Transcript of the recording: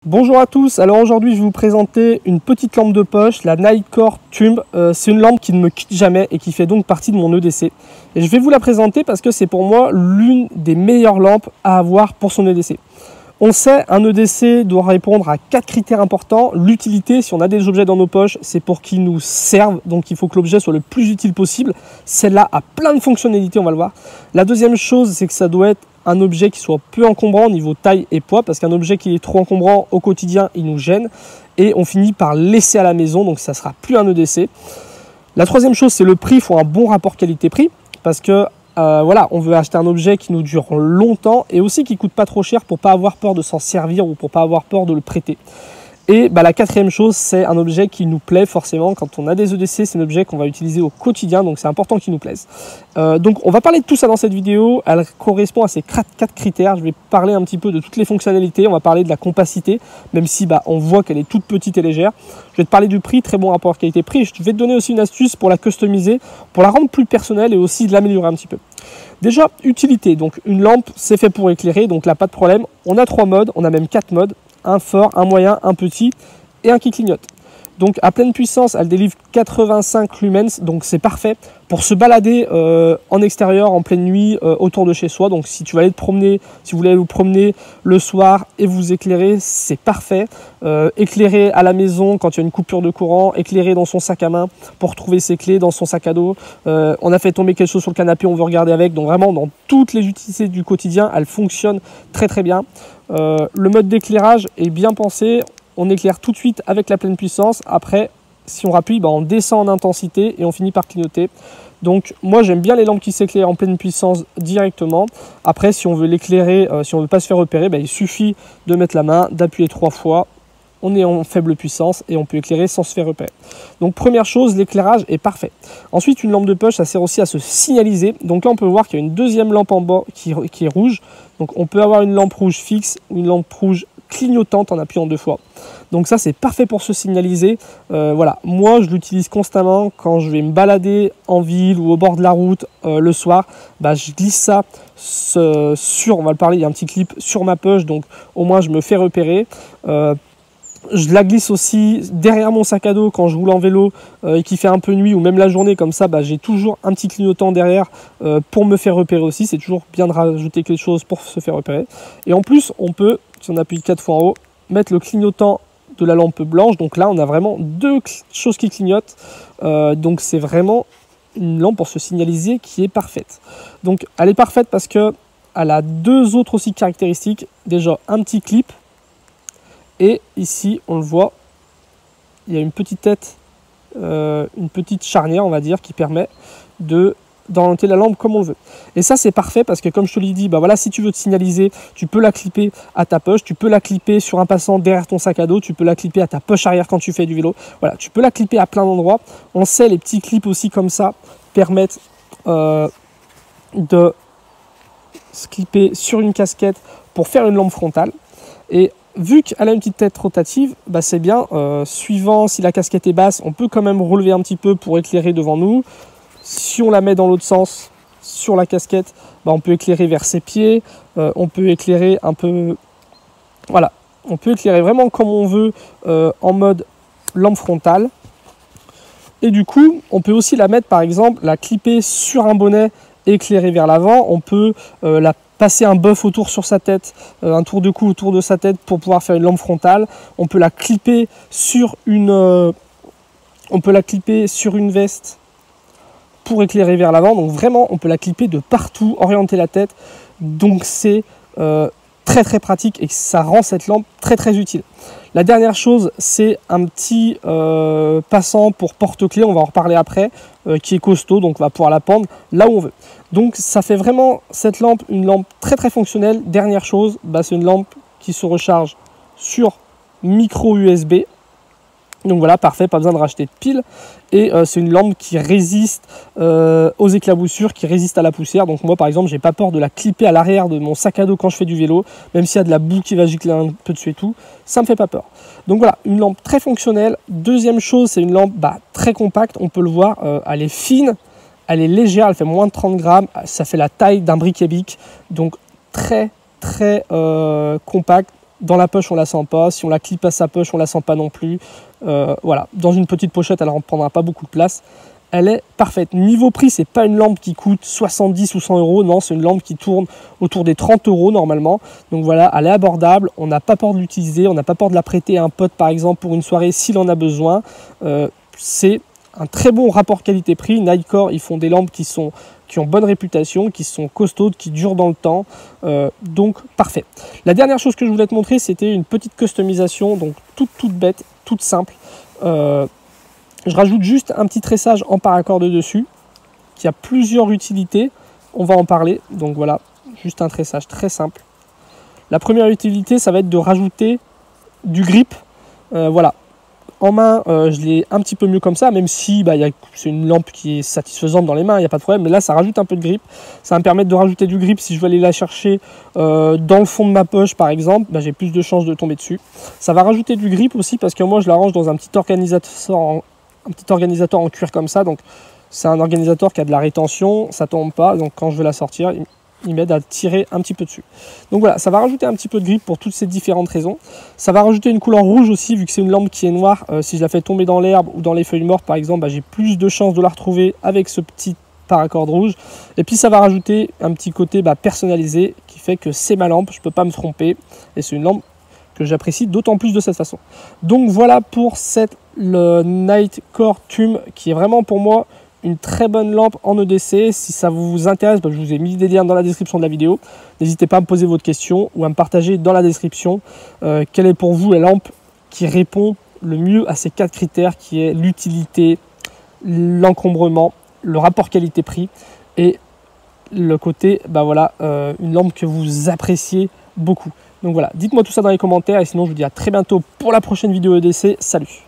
Bonjour à tous, alors aujourd'hui je vais vous présenter une petite lampe de poche, la Nightcore Tumb. C'est une lampe qui ne me quitte jamais et qui fait donc partie de mon EDC. Et je vais vous la présenter parce que c'est pour moi l'une des meilleures lampes à avoir pour son EDC. On sait, un EDC doit répondre à 4 critères importants. L'utilité, si on a des objets dans nos poches, c'est pour qu'ils nous servent, donc il faut que l'objet soit le plus utile possible. Celle-là a plein de fonctionnalités, on va le voir. La deuxième chose, c'est que ça doit être un objet qui soit peu encombrant au niveau taille et poids, parce qu'un objet qui est trop encombrant au quotidien, il nous gêne, et on finit par laisser à la maison, donc ça ne sera plus un EDC. La troisième chose, c'est le prix. Il faut un bon rapport qualité-prix, parce que voilà, on veut acheter un objet qui nous dure longtemps et aussi qui ne coûte pas trop cher pour ne pas avoir peur de s'en servir ou pour ne pas avoir peur de le prêter. Et la quatrième chose, c'est un objet qui nous plaît forcément. Quand on a des EDC, c'est un objet qu'on va utiliser au quotidien, donc c'est important qu'il nous plaise. Donc on va parler de tout ça dans cette vidéo. Elle correspond à ces 4 critères. Je vais parler un petit peu de toutes les fonctionnalités. On va parler de la compacité, même si on voit qu'elle est toute petite et légère. Je vais te parler du prix, très bon rapport qualité-prix. Je vais te donner aussi une astuce pour la customiser, pour la rendre plus personnelle et aussi de l'améliorer un petit peu. Déjà, utilité. Donc une lampe, c'est fait pour éclairer, donc là pas de problème. On a 3 modes, on a même 4 modes. Un fort, un moyen, un petit et un qui clignote. Donc à pleine puissance, elle délivre 85 lumens, donc c'est parfait pour se balader en extérieur, en pleine nuit, autour de chez soi. Donc si tu vas aller te promener, si vous voulez aller vous promener le soir et vous éclairer, c'est parfait. Éclairer à la maison quand il y a une coupure de courant, éclairer dans son sac à main pour trouver ses clés, dans son sac à dos. On a fait tomber quelque chose sur le canapé, on veut regarder avec. Donc vraiment, dans toutes les utilités du quotidien, elle fonctionne très très bien. Le mode d'éclairage est bien pensé. On éclaire tout de suite avec la pleine puissance. Après, si on rappuie, on descend en intensité et on finit par clignoter. Donc moi j'aime bien les lampes qui s'éclairent en pleine puissance directement. Après, si on veut l'éclairer, si on ne veut pas se faire repérer, il suffit de mettre la main, d'appuyer 3 fois. On est en faible puissance et on peut éclairer sans se faire repérer. Donc première chose, l'éclairage est parfait. Ensuite, une lampe de poche, ça sert aussi à se signaliser. Donc là, on peut voir qu'il y a une deuxième lampe en bas qui est rouge. Donc on peut avoir une lampe rouge fixe ou une lampe rouge clignotante en appuyant 2 fois. Donc ça, c'est parfait pour se signaliser. Voilà, moi je l'utilise constamment quand je vais me balader en ville ou au bord de la route le soir. Je glisse ça sur, on va le parler, il y a un petit clip sur ma poche, donc au moins je me fais repérer. Je la glisse aussi derrière mon sac à dos quand je roule en vélo et qu'il fait un peu nuit ou même la journée comme ça, j'ai toujours un petit clignotant derrière pour me faire repérer aussi. C'est toujours bien de rajouter quelque chose pour se faire repérer. Et en plus, on peut, si on appuie 4 fois en haut, mettre le clignotant de la lampe blanche. Donc là, on a vraiment 2 choses qui clignotent. Donc c'est vraiment une lampe pour se signaliser qui est parfaite. Donc elle est parfaite parce qu'elle a 2 autres aussi caractéristiques. Déjà, un petit clip. Et ici, on le voit, il y a une petite tête, une petite charnière, on va dire, qui permet d'orienter la lampe comme on veut. Et ça, c'est parfait parce que, comme je te l'ai dit, voilà, si tu veux te signaliser, tu peux la clipper à ta poche, tu peux la clipper sur un passant derrière ton sac à dos, tu peux la clipper à ta poche arrière quand tu fais du vélo. Voilà, tu peux la clipper à plein d'endroits. On sait, les petits clips aussi comme ça permettent de se clipper sur une casquette pour faire une lampe frontale. Et vu qu'elle a une petite tête rotative, c'est bien. Suivant si la casquette est basse, on peut quand même relever un petit peu pour éclairer devant nous. Si on la met dans l'autre sens sur la casquette, on peut éclairer vers ses pieds. On peut éclairer un peu... Voilà, on peut éclairer vraiment comme on veut en mode lampe frontale. Et du coup, on peut aussi la mettre, par exemple, la clipper sur un bonnet éclairé vers l'avant. On peut la passer un buff autour sur sa tête, un tour de cou autour de sa tête pour pouvoir faire une lampe frontale. On peut la clipper sur une, veste pour éclairer vers l'avant. Donc vraiment, on peut la clipper de partout, orienter la tête. Donc c'est très très pratique et ça rend cette lampe très très utile. La dernière chose, c'est un petit passant pour porte-clés, on va en reparler après, qui est costaud, donc on va pouvoir la pendre là où on veut. Donc ça fait vraiment cette lampe une lampe très très fonctionnelle. Dernière chose, c'est une lampe qui se recharge sur micro USB. Donc voilà, parfait, pas besoin de racheter de piles. Et c'est une lampe qui résiste aux éclaboussures, qui résiste à la poussière. Donc moi par exemple, j'ai pas peur de la clipper à l'arrière de mon sac à dos quand je fais du vélo, même s'il y a de la boue qui va gicler un peu dessus et tout, ça me fait pas peur. Donc voilà, une lampe très fonctionnelle. Deuxième chose, c'est une lampe très compacte, on peut le voir, elle est fine, elle est légère, elle fait moins de 30 grammes, ça fait la taille d'un briquet bic, donc très très compacte. Dans la poche, on la sent pas. Si on la clip à sa poche, on la sent pas non plus. Voilà, dans une petite pochette, elle ne prendra pas beaucoup de place. Elle est parfaite. Niveau prix, c'est pas une lampe qui coûte 70 ou 100 euros. Non, c'est une lampe qui tourne autour des 30 euros normalement. Donc voilà, elle est abordable. On n'a pas peur de l'utiliser. On n'a pas peur de la prêter à un pote par exemple pour une soirée s'il en a besoin. C'est un très bon rapport qualité-prix. Nitecore, ils font des lampes qui ont bonne réputation, qui sont costaudes, qui durent dans le temps. Donc parfait. La dernière chose que je voulais te montrer, c'était une petite customisation. Donc toute bête, toute simple. Je rajoute juste un petit tressage en paracorde dessus, qui a plusieurs utilités. On va en parler. Donc voilà, juste un tressage très simple. La première utilité, ça va être de rajouter du grip. Voilà. En main, je l'ai un petit peu mieux comme ça, même si c'est une lampe qui est satisfaisante dans les mains, il n'y a pas de problème. Mais là, ça rajoute un peu de grip. Ça va me permettre de rajouter du grip si je veux aller la chercher dans le fond de ma poche, par exemple. J'ai plus de chances de tomber dessus. Ça va rajouter du grip aussi parce que moi, je la range dans un petit organisateur en cuir comme ça. Donc, c'est un organisateur qui a de la rétention, ça tombe pas. Donc, quand je veux la sortir, il m'aide à tirer un petit peu dessus. Donc voilà, ça va rajouter un petit peu de grip pour toutes ces différentes raisons. Ça va rajouter une couleur rouge aussi, vu que c'est une lampe qui est noire. Si je la fais tomber dans l'herbe ou dans les feuilles mortes, par exemple, j'ai plus de chances de la retrouver avec ce petit paracorde rouge. Et puis ça va rajouter un petit côté personnalisé qui fait que c'est ma lampe, je ne peux pas me tromper. Et c'est une lampe que j'apprécie d'autant plus de cette façon. Donc voilà pour le Nitecore Tum, qui est vraiment pour moi une très bonne lampe en EDC. Si ça vous intéresse, je vous ai mis des liens dans la description de la vidéo. N'hésitez pas à me poser votre question ou à me partager dans la description quelle est pour vous la lampe qui répond le mieux à ces 4 critères, qui est l'utilité, l'encombrement, le rapport qualité-prix et le côté, une lampe que vous appréciez beaucoup. Donc voilà, dites-moi tout ça dans les commentaires et sinon je vous dis à très bientôt pour la prochaine vidéo EDC. Salut!